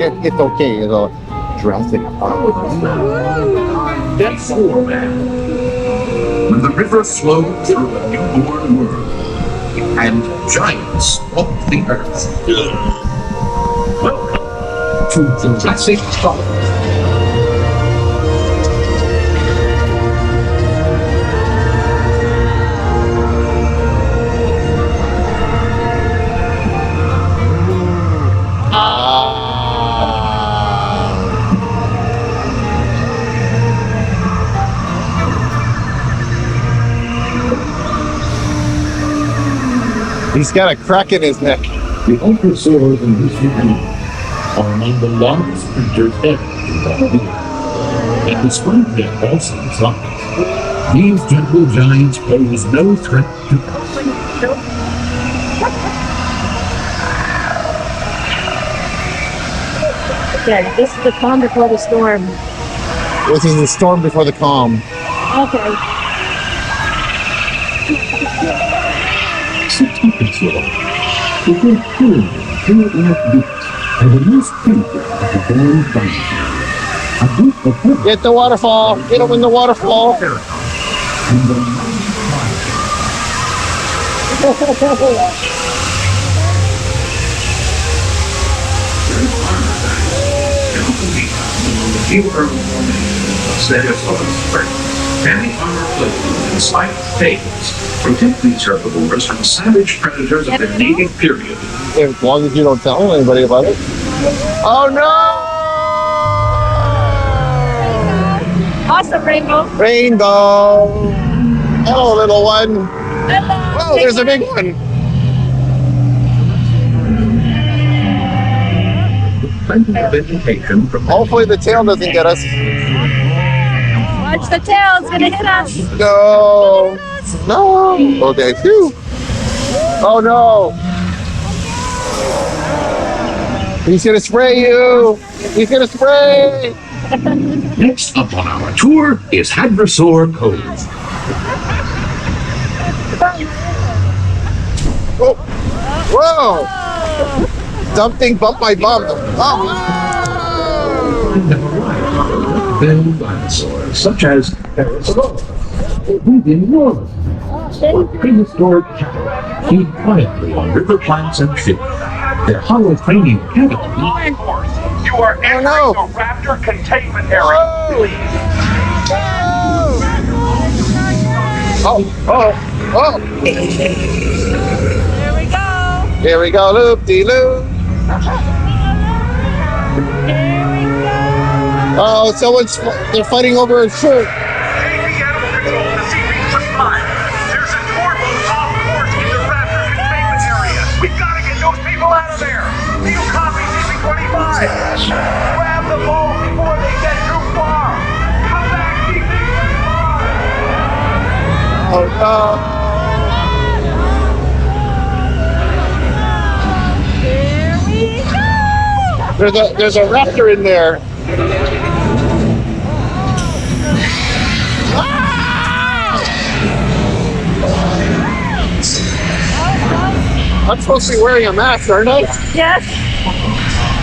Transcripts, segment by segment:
It's okay. You know, Jurassic Park. That's cool, man. When the river flowed through a newborn world, and giants walked the earth. Welcome to Jurassic Park. He's got a crack in his neck. The ultrasaurs in this region are among the largest creatures ever in the world. And despite their awesome size, these gentle giants pose no threat to us. Okay, this is the calm before the storm. This is the storm before the calm. Okay. The great pyramid, like this, are the most beautiful of the born dinosaurs. A group of birds Get the waterfall. Get him in the waterfall. and the and the armor plate and spiked tails protect these herbivores from savage predators of the native period. As long as you don't tell anybody about it. Oh no! Awesome, Rainbow. Rainbow. Hello, little one. Hello. Oh, there's a big one. Plenty of vegetation from Hopefully the tail doesn't get us. Watch the tail. It's going to hit us. No. No. Okay, phew. Oh no. He's gonna spray you. He's gonna spray. Next up on our tour is Hadrosaur Cove. Oh. Whoa. Something bumped my bum. Oh. And a variety of bell dinosaurs, such as Parasaurus, who've been enormous, or prehistoric cattle, feed quietly on river plants and fish. Their hollow cranial cavity. You are entering no. the raptor containment area. Oh. Oh. Oh. There we go. Here we go, loop-de-loop. Oh, they're fighting over a shirt. Take the animal control to see Reach Mine. There's a tour boat off course in the raptor containment area. We've got to get those people out of there. Do you copy CP-25? Grab the ball before they get too far. Come back, CP-25. Oh no. There we go. There's a raptor in there. I'm supposed to be wearing a mask, aren't I? Yes.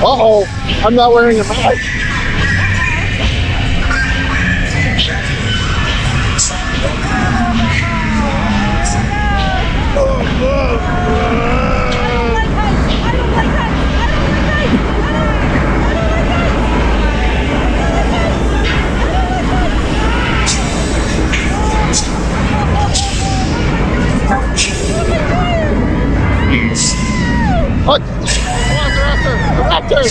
Uh-oh, I'm not wearing a mask. Look! Come on, the raptor! The raptor!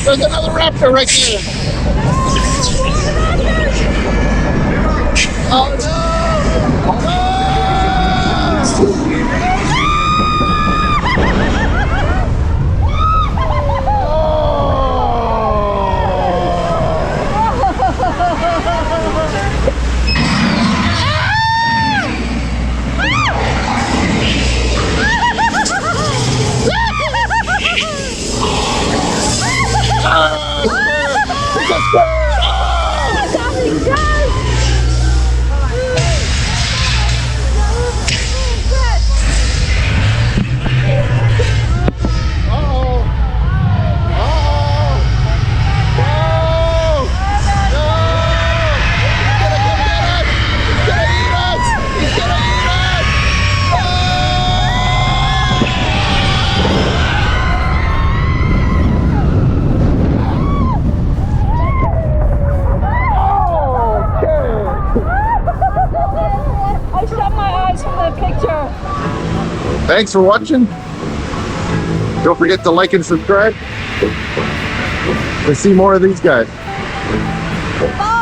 There's another raptor right there! Oh no! Let's go! I shut my eyes from the picture. Thanks for watching. Don't forget to like and subscribe. Let's see more of these guys. Bye.